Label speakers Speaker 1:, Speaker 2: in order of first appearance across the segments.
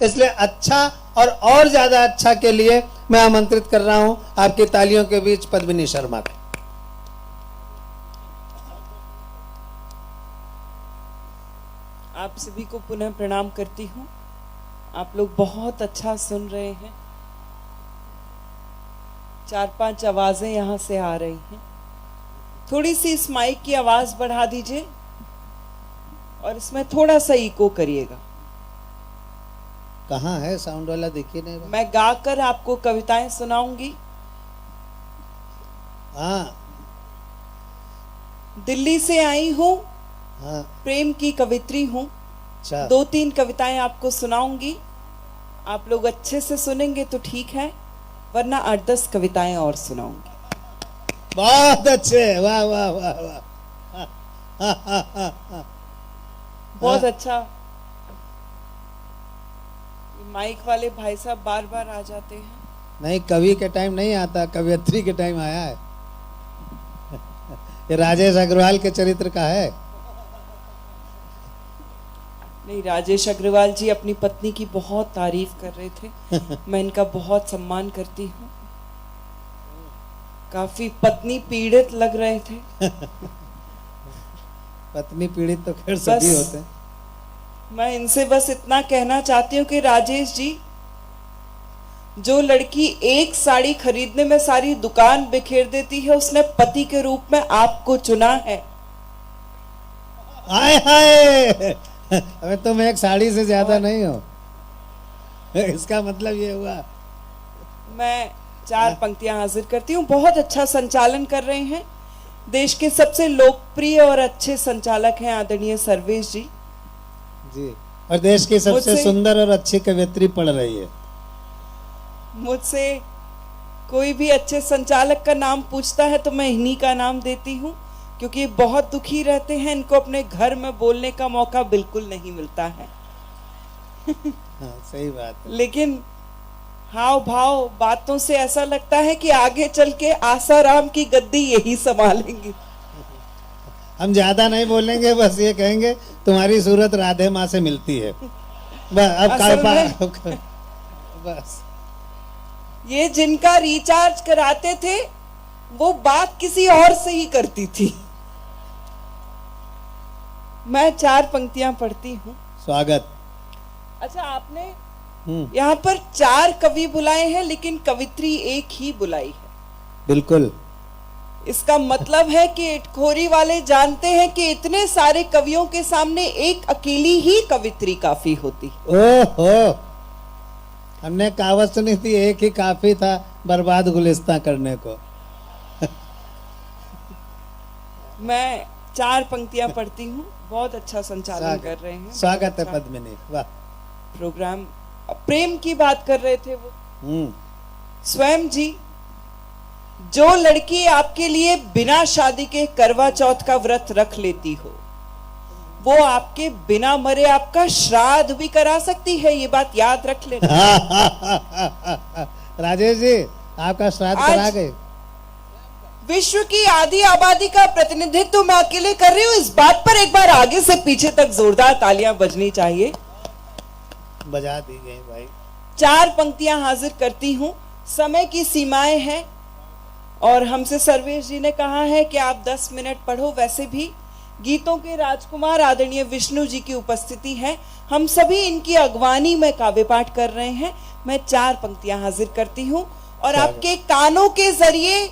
Speaker 1: इसलिए अच्छा और ज्यादा अच्छा के लिए मैं आमंत्रित कर रहा हूं आपकी तालियों के बीच पद्मिनी शर्मा को।
Speaker 2: आप सभी को पुनः प्रणाम करती हूँ। आप लोग बहुत अच्छा सुन रहे हैं। 4-5 आवाजें यहाँ से आ रही हैं। थोड़ी सी इस माइक की आवाज बढ़ा दीजिए और इसमें थोड़ा सा इको करिएगा।
Speaker 1: कहाँ है साउंड वाला? देखिए नहीं।
Speaker 2: मैं गाकर आपको कविताएं सुनाऊंगी।
Speaker 1: हाँ,
Speaker 2: दिल्ली से आई हूँ,
Speaker 1: हाँ,
Speaker 2: प्रेम की कवित्री हूँ।
Speaker 1: अच्छा।
Speaker 2: 2-3 कविताएं आपको सुनाऊंगी। आप लोग अच्छे से सुनेंगे तो ठीक है, वरना 8-10 कविताएं और सुनाऊंगी।
Speaker 1: बहुत अच्छे, वाह वाह वाह वाह।
Speaker 2: बहुत अच्छा। माइक वाले भाई साहब बार बार आ जाते हैं।
Speaker 1: नहीं, कवि के टाइम नहीं आता, कवियत्री के टाइम आया है। ये राजेश अग्रवाल के चरित्र का है।
Speaker 2: नहीं, राजेश अग्रवाल जी अपनी पत्नी की बहुत तारीफ कर रहे थे। मैं इनका बहुत सम्मान करती हूँ। काफी पत्नी पीड़ित लग रहे थे।
Speaker 1: पत्नी पीड़ित तो खैर सभी होते हैं।
Speaker 2: मैं इनसे बस इतना कहना चाहती हूँ कि राजेश जी, जो लड़की एक साड़ी खरीदने में सारी दुकान बिखेर देती है, उसने पति के रूप में आपको चुना है।
Speaker 1: हाय हाय, अबे तुम एक साड़ी से ज्यादा नहीं हो। इसका मतलब ये हुआ।
Speaker 2: मैं 4 पंक्तियां हाजिर करती हूँ। बहुत अच्छा संचालन कर रहे हैं। देश के सबसे लोकप्रिय और अच्छे संचालक हैं आदरणीय सर्वेश जी।
Speaker 1: जी, और देश की सबसे सुंदर और अच्छी कवियत्री पढ़ रही है।
Speaker 2: मुझसे कोई भी अच्छे संचालक का नाम पूछता है तो मैं इन्हीं का नाम देती हूँ, क्योंकि बहुत दुखी रहते हैं। इनको अपने घर में बोलने का मौका बिल्कुल नहीं मिलता है।
Speaker 1: हाँ, सही बात है।
Speaker 2: लेकिन हाव भाव बातों से ऐसा लगता है कि आगे चल के आसाराम की गद्दी यही संभालेंगे।
Speaker 1: हम ज्यादा नहीं बोलेंगे, बस ये कहेंगे तुम्हारी सूरत राधे माँ से मिलती है। अब बस
Speaker 2: ये जिनका रिचार्ज कराते थे वो बात किसी और से ही करती थी। मैं 4 पंक्तियां पढ़ती हूँ।
Speaker 1: स्वागत।
Speaker 2: अच्छा, आपने यहाँ पर 4 कवि बुलाए हैं, लेकिन कवित्री एक ही बुलाई है।
Speaker 1: बिल्कुल।
Speaker 2: इसका मतलब है कि इटखोरी वाले जानते हैं कि इतने सारे कवियों के सामने एक अकेली ही कवित्री काफी होती।
Speaker 1: ओहो, हमने कहावत सुनी थी, एक ही काफी था बर्बाद गुलिस्तां करने को।
Speaker 2: मैं 4 पंक्तियां पढ़ती हूँ। बहुत अच्छा संचालन कर रहे हैं।
Speaker 1: स्वागत है पद्मिनी। वाह।
Speaker 2: प्रोग्राम प्रेम की बात कर रहे थे वो। स्वयं जी, जो लड़की आपके लिए बिना शादी के करवा चौथ का व्रत रख लेती हो, वो आपके बिना मरे आपका श्राद्ध भी करा सकती है। ये बात याद रख लेना।
Speaker 1: राजेश जी, आपका श्राद्ध करा गए।
Speaker 2: विश्व की आधी आबादी का प्रतिनिधित्व मैं अकेले कर रही हूँ। इस बात पर एक बार आगे से पीछे तक जोरदार तालियां बजनी चाहिए।
Speaker 1: बजा दी गई भाई।
Speaker 2: 4 पंक्तियां हाजिर करती हूँ। समय की सीमाएं हैं और हमसे सर्वेश जी ने कहा है कि आप 10 मिनट पढ़ो। वैसे भी गीतों के राजकुमार आदरणीय विष्णु जी की उपस्थिति है। हम सभी इनकी अगवानी में काव्य पाठ कर रहे हैं। मैं 4 पंक्तियां हाजिर करती हूँ और आपके कानों के जरिए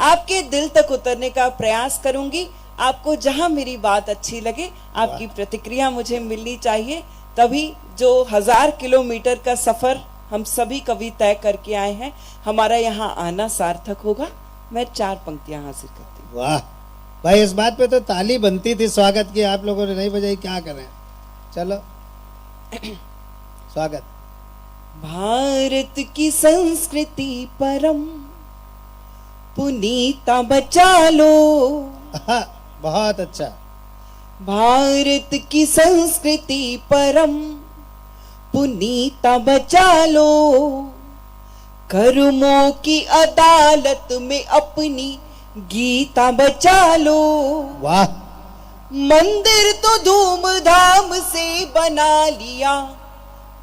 Speaker 2: आपके दिल तक उतरने का प्रयास करूंगी। आपको जहां मेरी बात अच्छी लगे, आपकी प्रतिक्रिया मुझे मिलनी चाहिए। तभी जो 1000 किलोमीटर का सफर हम सभी कवि तय करके आए हैं, हमारा यहाँ आना सार्थक होगा। मैं 4 पंक्तियां हासिल करती हूँ।
Speaker 1: वाह भाई, इस बात पे तो ताली बनती थी स्वागत की, आप लोगों ने नहीं बजाई, क्या करें। चलो स्वागत।
Speaker 2: भारत की संस्कृति परम पुनीता बचा लो।
Speaker 1: बहुत अच्छा।
Speaker 2: भारत की संस्कृति परम पुनीता बचा लो। कर्मों की अदालत में अपनी गीता बचा लो।
Speaker 1: वाह।
Speaker 2: मंदिर तो धूमधाम से बना लिया,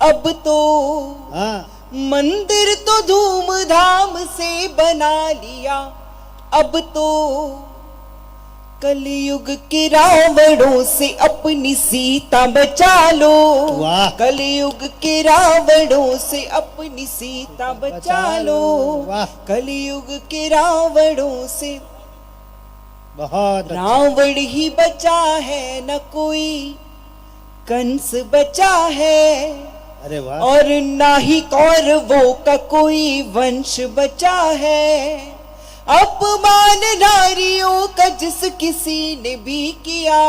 Speaker 2: अब तो
Speaker 1: हाँ
Speaker 2: मंदिर तो धूमधाम से बना लिया, अब तो कलयुग के रावणों से अपनी सीता बचा लो।
Speaker 1: वाह।
Speaker 2: कलयुग के रावणों से अपनी सीता बचा लो।
Speaker 1: वाह।
Speaker 2: कलयुग के रावणों से
Speaker 1: बहुत अच्छा।
Speaker 2: रावण ही बचा है, न कोई कंस बचा है,
Speaker 1: अरे वाह।
Speaker 2: और ना ही कौरवों का कोई वंश बचा है। अपमान नारियों का जिस किसी ने भी किया,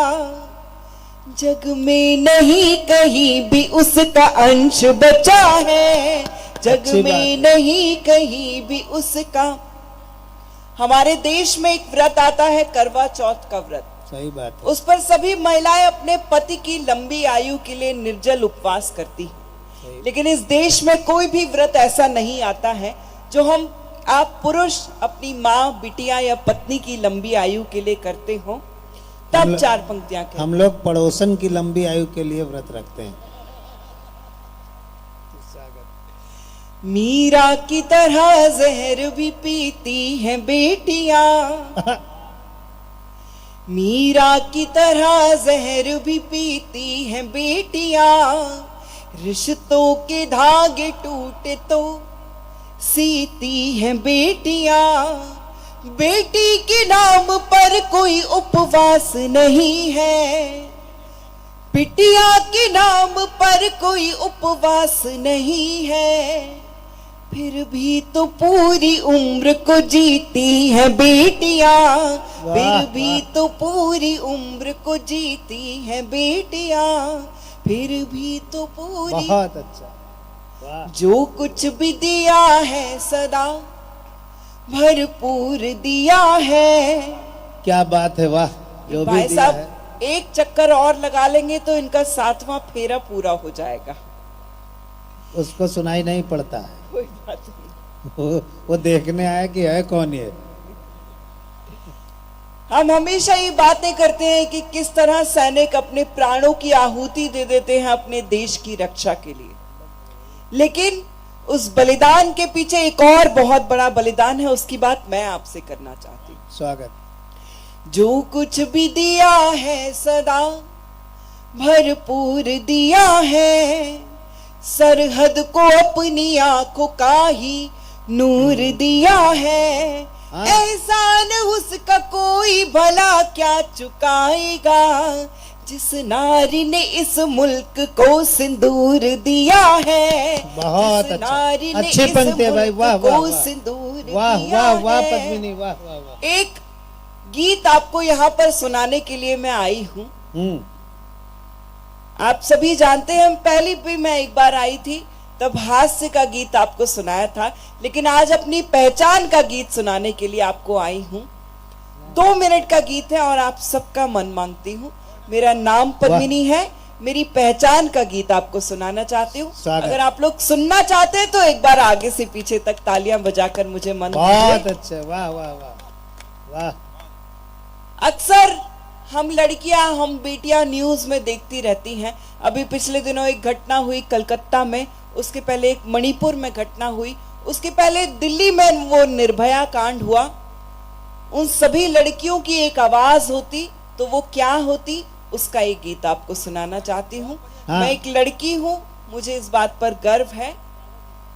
Speaker 2: जग में नहीं कहीं भी उसका अंश बचा है। जग
Speaker 1: अच्छी बात
Speaker 2: में
Speaker 1: है।
Speaker 2: नहीं कहीं भी उसका। हमारे देश में एक व्रत आता है, करवा चौथ का व्रत।
Speaker 1: सही बात है।
Speaker 2: उस पर सभी महिलाएं अपने पति की लंबी आयु के लिए निर्जल उपवास करती हैं। लेकिन इस देश में कोई भी व्रत ऐसा नहीं आता है जो आप पुरुष अपनी माँ, बिटिया या पत्नी की लंबी आयु के लिए करते हो। तब 4 पंक्तियां कहते हैं।
Speaker 1: हम लोग पड़ोसन की लंबी आयु के लिए व्रत रखते हैं।
Speaker 2: मीरा की तरह जहर भी पीती हैं बेटियां, मीरा की तरह जहर भी पीती हैं बेटियां। रिश्तों के धागे टूटे तो सीती हैं बेटियां। बेटी के नाम पर कोई उपवास नहीं है, बिटिया के नाम पर कोई उपवास नहीं है। फिर भी तो पूरी उम्र को जीती हैं बेटियां, फिर भी तो पूरी उम्र को जीती हैं बेटियां, फिर भी तो पूरी।
Speaker 1: बहुत अच्छा। वाह।
Speaker 2: जो कुछ भी दिया है सदा भरपूर दिया है।
Speaker 1: क्या बात है। वाह। जो भी
Speaker 2: भाई
Speaker 1: दिया है।
Speaker 2: साहब एक चक्कर और लगा लेंगे तो इनका 7वां फेरा पूरा हो जाएगा।
Speaker 1: उसको सुनाई नहीं पड़ता है।
Speaker 2: कोई बात नहीं।
Speaker 1: वो देखने आया कि है कौन ये।
Speaker 2: हम हमेशा ये बातें करते हैं कि किस तरह सैनिक अपने प्राणों की आहुति दे देते हैं अपने देश की रक्षा के लिए, लेकिन उस बलिदान के पीछे एक और बहुत बड़ा बलिदान है। उसकी बात मैं आपसे करना चाहती हूँ।
Speaker 1: स्वागत।
Speaker 2: जो कुछ भी दिया है सदा भरपूर दिया है, सरहद को अपनी आंखों का ही नूर दिया है।
Speaker 1: हाँ।
Speaker 2: एहसान उसका कोई भला क्या चुकाएगा, जिस नारी ने इस मुल्क को सिंदूर दिया है।
Speaker 1: बहुत
Speaker 2: जिस
Speaker 1: अच्छा।
Speaker 2: नारी ने
Speaker 1: अच्छी
Speaker 2: इस
Speaker 1: पंक्ति है भाई।
Speaker 2: मुल्क
Speaker 1: वाह
Speaker 2: को
Speaker 1: वाह वाह।
Speaker 2: सिंदूर
Speaker 1: वाह
Speaker 2: दिया
Speaker 1: वाह वाह
Speaker 2: है।
Speaker 1: पद्मिनी। वाह वाह वाह।
Speaker 2: एक गीत आपको यहाँ पर सुनाने के लिए मैं आई हूँ। आप सभी जानते हैं, पहली भी मैं एक बार आई थी तब हास्य का गीत आपको सुनाया था, लेकिन आज अपनी पहचान का गीत सुनाने के लिए आपको आई हूँ। 2 मिनट का गीत है और आप सबका मन मांगती हूँ। मेरा नाम पद्मिनी है, मेरी पहचान का गीत आपको सुनाना चाहती हूँ। अगर आप लोग सुनना चाहते हैं तो एक बार आगे से पीछे तक तालियां बजाकर मुझे मन
Speaker 1: बहुत अच्छे। वाह वाह वाह वाह।
Speaker 2: अक्सर हम लड़कियां, हम बेटियां न्यूज में देखती रहती हैं। अभी पिछले दिनों एक घटना हुई कलकत्ता में, उसके पहले एक मणिपुर में घटना हुई, उसके पहले दिल्ली में वो निर्भया कांड हुआ। उन सभी लड़कियों की एक आवाज होती तो वो क्या होती, उसका एक गीत आपको सुनाना चाहती हूँ।
Speaker 1: हाँ।
Speaker 2: मैं एक लड़की हूँ, मुझे इस बात पर गर्व है,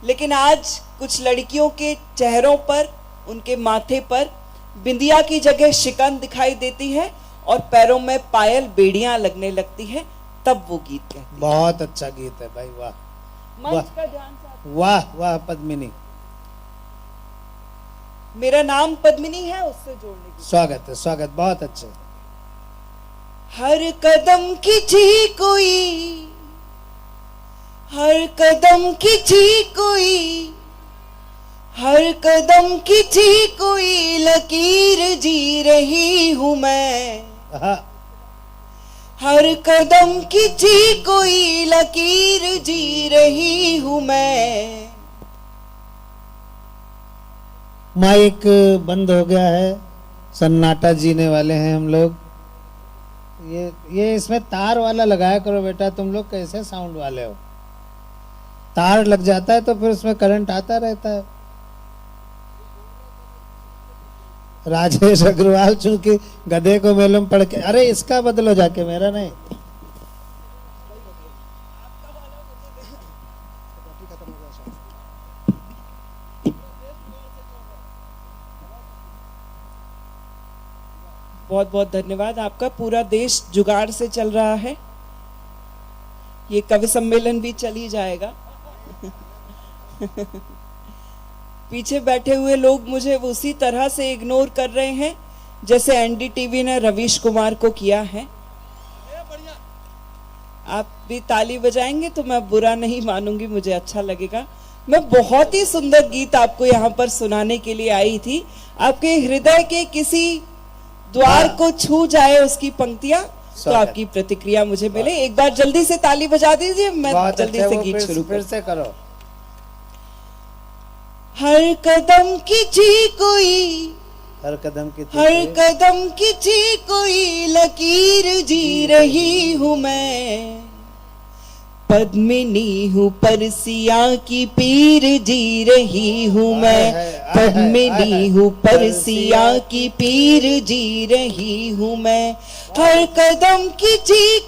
Speaker 2: लेकिन आज कुछ लड़कियों के चेहरों पर, उनके माथे पर बिंदिया की जगह शिकन दिखाई देती है और पैरों में पायल बेड़ियां लगने लगती है, तब वो गीत कहती है।
Speaker 1: बहुत अच्छा गीत है भाई। वाह
Speaker 2: मंच का ध्यान से।
Speaker 1: वाह वाह पद्मिनी।
Speaker 2: मेरा नाम पद्मिनी है, उससे जोड़ने की।
Speaker 1: स्वागत है। स्वागत। बहुत अच्छे।
Speaker 2: हर कदम खिंची कोई, हर कदम खिंची कोई, हर कदम खिंची कोई लकीर जी रही हूं मैं।
Speaker 1: हाँ।
Speaker 2: हर कदम खिंची कोई लकीर जी रही हूं मैं।
Speaker 1: माइक बंद हो गया है, सन्नाटा जीने वाले हैं हम लोग। ये इसमें तार वाला लगाया करो बेटा, तुम लोग कैसे साउंड वाले हो। तार लग जाता है तो फिर उसमें करंट आता रहता है। राजेश अग्रवाल चूंकि गधे को मालूम पड़ के, अरे इसका बदलो जाके, मेरा नहीं।
Speaker 2: बहुत बहुत धन्यवाद आपका। पूरा देश जुगाड़ से चल रहा है, ये कवि सम्मेलन भी चल ही जाएगा। पीछे बैठे हुए लोग मुझे उसी तरह से इग्नोर कर रहे हैं जैसे एनडीटीवी ने रवीश कुमार को किया है। आप भी ताली बजाएंगे तो मैं बुरा नहीं मानूंगी, मुझे अच्छा लगेगा। मैं बहुत ही सुंदर गीत आपको यहाँ पर सुनाने के लिए आई थी। आपके हृदय के किसी द्वार को छू जाए उसकी पंक्तियां, तो आपकी प्रतिक्रिया मुझे मिले। एक बार जल्दी से ताली बजा दीजिए, मैं जल्दी से गीत शुरू
Speaker 1: फिर से करो।
Speaker 2: हर कदम की कोई,
Speaker 1: हर कदम की
Speaker 2: कोई लकीर जी रही हूँ मैं, पद्मिनी हूँ परसिया की पीर जी रही हूँ मैं, पद्मिनी हूँ परसिया की पीर जी रही हूँ मैं, हर कदम की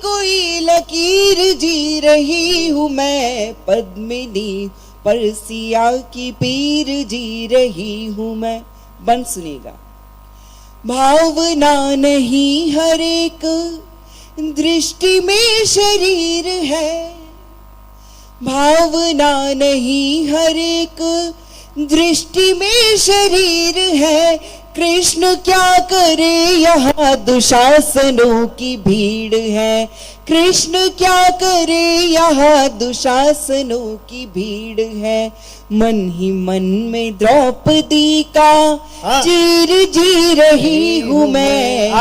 Speaker 2: कोई लकीर जी रही हूँ मैं, पद्मिनी परसिया की पीर जी रही हूँ मैं। बन सुनेगा। भावना नहीं हर एक दृष्टि में शरीर है, भावना नहीं हर एक दृष्टि में शरीर है, कृष्ण क्या करे यहाँ दुशासनों की भीड़ है, कृष्ण क्या करे यहाँ दुशासनों की भीड़ है, मन ही मन में द्रौपदी का चीर जी रही हूँ मैं,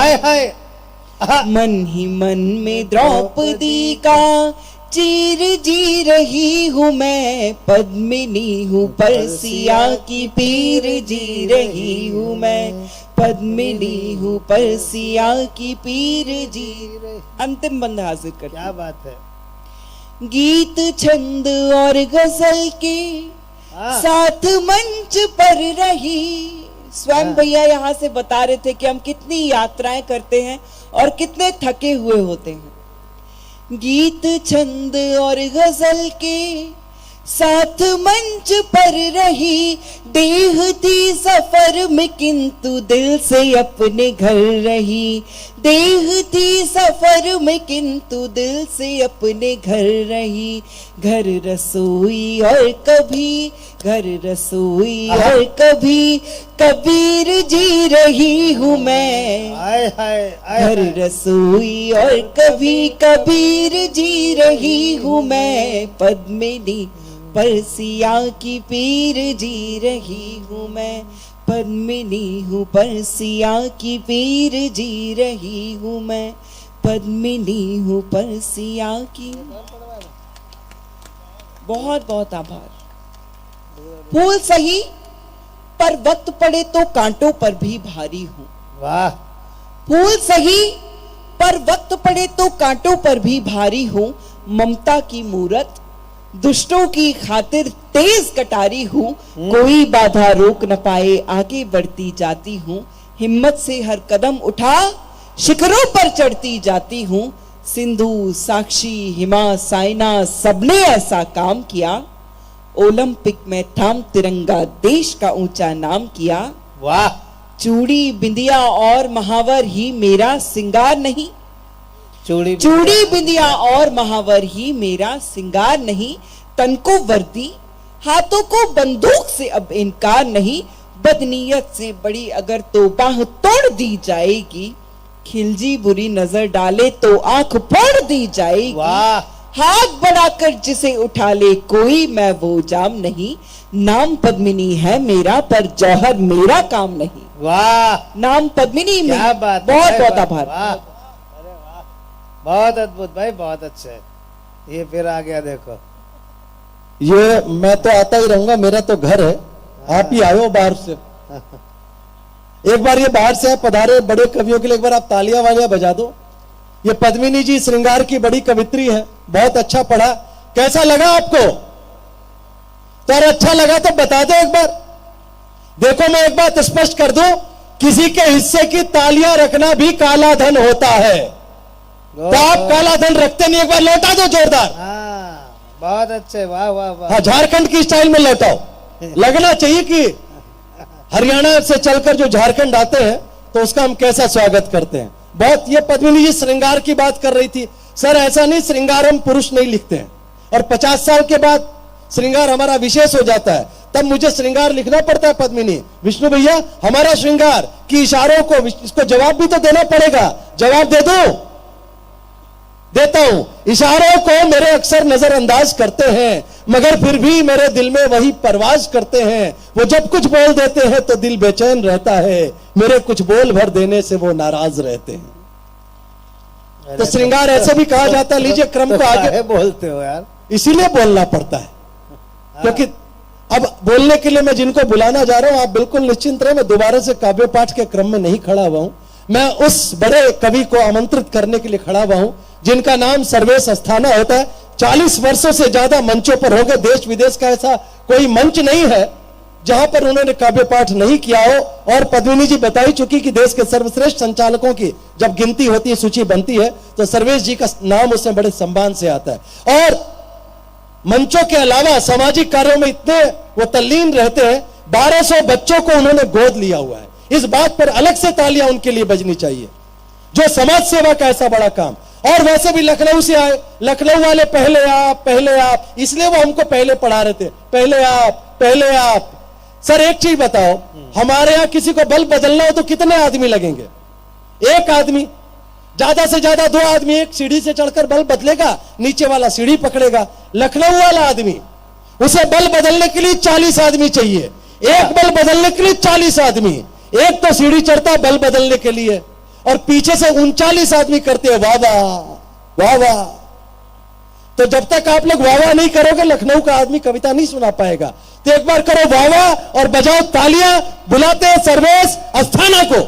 Speaker 2: मन ही मन में द्रौपदी का चीर जी रही हूँ मैं, पद्मिनी हूँ परसिया की पीर जी रही हूँ मैं, पद्मिनी हूँ परसिया की पीर जी। अंतिम बंद हाजिर कर।
Speaker 1: क्या बात है।
Speaker 2: गीत छंद और गजल के साथ मंच पर रही। स्वयं भैया यहाँ से बता रहे थे कि हम कितनी यात्राएं करते हैं और कितने थके हुए होते हैं। गीत छंद और गजल के साथ मंच पर रही, देह थी सफर में किंतु दिल से अपने घर रही, देह थी सफर में किंतु दिल से अपने घर रही, घर रसोई और कभी, घर रसोई और कभी कबीर जी रही हूँ मैं, घर रसोई और कभी कबीर जी रही हूँ मैं, पद्मिनी परसिया की पीर जी रही हूँ मैं, पद्मिनी हूँ परसिया की पीर जी रही हूँ मैं, पद्मिनी हूँ परसिया की। बहुत बहुत आभार। फूल सही पर वक्त पड़े तो कांटों पर भी भारी हूँ।
Speaker 1: वाह।
Speaker 2: फूल सही पर वक्त पड़े तो कांटों पर भी भारी हूँ, ममता की मूरत दुष्टों की खातिर तेज कटारी हूँ, कोई बाधा रोक न पाए आगे बढ़ती जाती हूँ, हिम्मत से हर कदम उठा शिखरों पर चढ़ती जाती हूँ, सिंधु साक्षी हिमा साइना सबने ऐसा काम किया, ओलंपिक में थाम तिरंगा देश का ऊंचा नाम किया।
Speaker 1: वाह।
Speaker 2: चूड़ी बिंदिया और महावर ही मेरा सिंगार नहीं, चूड़ी बिंदिया और महावर ही मेरा सिंगार नहीं, तन को वर्दी हाथों को बंदूक से अब इनकार नहीं, बदनीयत से बड़ी अगर तो बाह तोड़ दी जाएगी, खिलजी बुरी नजर डाले तो आंख फोड़ दी जाएगी।
Speaker 1: वाह।
Speaker 2: हाथ बढ़ाकर जिसे उठा ले कोई मैं वो जाम नहीं, नाम पद्मिनी है मेरा पर जौहर मेरा काम नहीं।
Speaker 1: वाह।
Speaker 2: नाम पद्मिनी में।
Speaker 1: क्या बात।
Speaker 2: बहुत बहुत आभार।
Speaker 1: अरे वाह, बहुत अद्भुत भाई, बहुत अच्छे। ये फिर आ गया देखो।
Speaker 3: ये मैं तो आता ही रहूंगा, मेरा तो घर है, आप ही आयो बाहर से। एक बार ये बाहर से पधारे बड़े कवियों के लिए एक बार आप तालियां वालियां बजा दो। ये पद्मिनी जी श्रृंगार की बड़ी कवित्री है, बहुत अच्छा पढ़ा। कैसा लगा आपको? तो अरे अच्छा लगा तो बता दो एक बार। देखो मैं एक बात स्पष्ट कर दूं, किसी के हिस्से की तालियां रखना भी काला धन होता है। तो आप काला धन रखते नहीं, एक बार लौटा दो जोरदार।
Speaker 1: हाँ, बहुत अच्छे, वाह वाह वाह।
Speaker 3: हाँ, झारखंड की स्टाइल में लौटाओ। लगना चाहिए कि हरियाणा से चलकर जो झारखंड आते हैं तो उसका हम कैसा स्वागत करते हैं। बहुत, ये पद्मिनी जी श्रृंगार की बात कर रही थी। सर ऐसा नहीं, श्रृंगार हम पुरुष नहीं लिखते हैं, और 50 साल के बाद श्रृंगार हमारा विशेष हो जाता है, तब मुझे श्रृंगार लिखना पड़ता है। पद्मिनी, विष्णु भैया हमारा श्रृंगार की इशारों को, इसको जवाब भी तो देना पड़ेगा। जवाब दे दो, देता हूं। इशारों को मेरे अक्सर नजरअंदाज करते हैं, मगर फिर भी मेरे दिल में वही परवाज करते हैं। वो जब कुछ बोल देते हैं तो दिल बेचैन रहता है, मेरे कुछ बोल भर देने से वो नाराज रहते हैं। तो श्रृंगार ऐसे भी कहा जाता है। लीजिए क्रम को आगे
Speaker 1: बोलते हो यार,
Speaker 3: इसीलिए बोलना पड़ता है, क्योंकि अब बोलने के लिए मैं जिनको बुलाना जा रहा हूं, आप बिल्कुल निश्चिंत रहे, मैं दोबारा से काव्य पाठ के क्रम में नहीं खड़ा हुआ हूं। मैं उस बड़े कवि को आमंत्रित करने के लिए खड़ा हुआ हूं जिनका नाम सर्वेश अस्थाना होता है। 40 वर्षों से ज्यादा मंचों पर हो गए। देश विदेश का ऐसा कोई मंच नहीं है जहां पर उन्होंने काव्य पाठ नहीं किया हो। और पद्मिनी जी बता ही चुकी कि देश के सर्वश्रेष्ठ संचालकों की जब गिनती होती है, सूची बनती है, तो सर्वेश जी का नाम उसमें बड़े सम्मान से आता है। और मंचों के अलावा सामाजिक कार्यों में इतने वो तल्लीन रहते हैं। 1200 बच्चों को उन्होंने गोद लिया हुआ है। इस बात पर अलग से तालियां उनके लिए बजनी चाहिए, जो समाज सेवा का ऐसा बड़ा काम। और वैसे भी लखनऊ से आए, लखनऊ वाले पहले आप, इसलिए वो हमको पहले पढ़ा रहे थे, पहले आप। सर एक चीज बताओ, हमारे यहां किसी को बल्ब बदलना हो तो कितने आदमी लगेंगे? एक आदमी, ज्यादा से ज्यादा 2 आदमी। एक सीढ़ी से चढ़कर बल्ब बदलेगा, नीचे वाला सीढ़ी पकड़ेगा। लखनऊ वाला आदमी, उसे बल्ब बदलने के लिए 40 आदमी चाहिए। एक बल्ब बदलने के लिए 40 आदमी। एक तो सीढ़ी चढ़ता बल्ब बदलने के लिए, और पीछे से 39 आदमी करते हैं वाह वाह वाह वाह। तो जब तक आप लोग वाह वाह नहीं करोगे, लखनऊ का आदमी कविता नहीं सुना पाएगा। तो एक बार करो वाह वाह और बजाओ तालियां। बुलाते हैं सर्वेश अस्थाना को।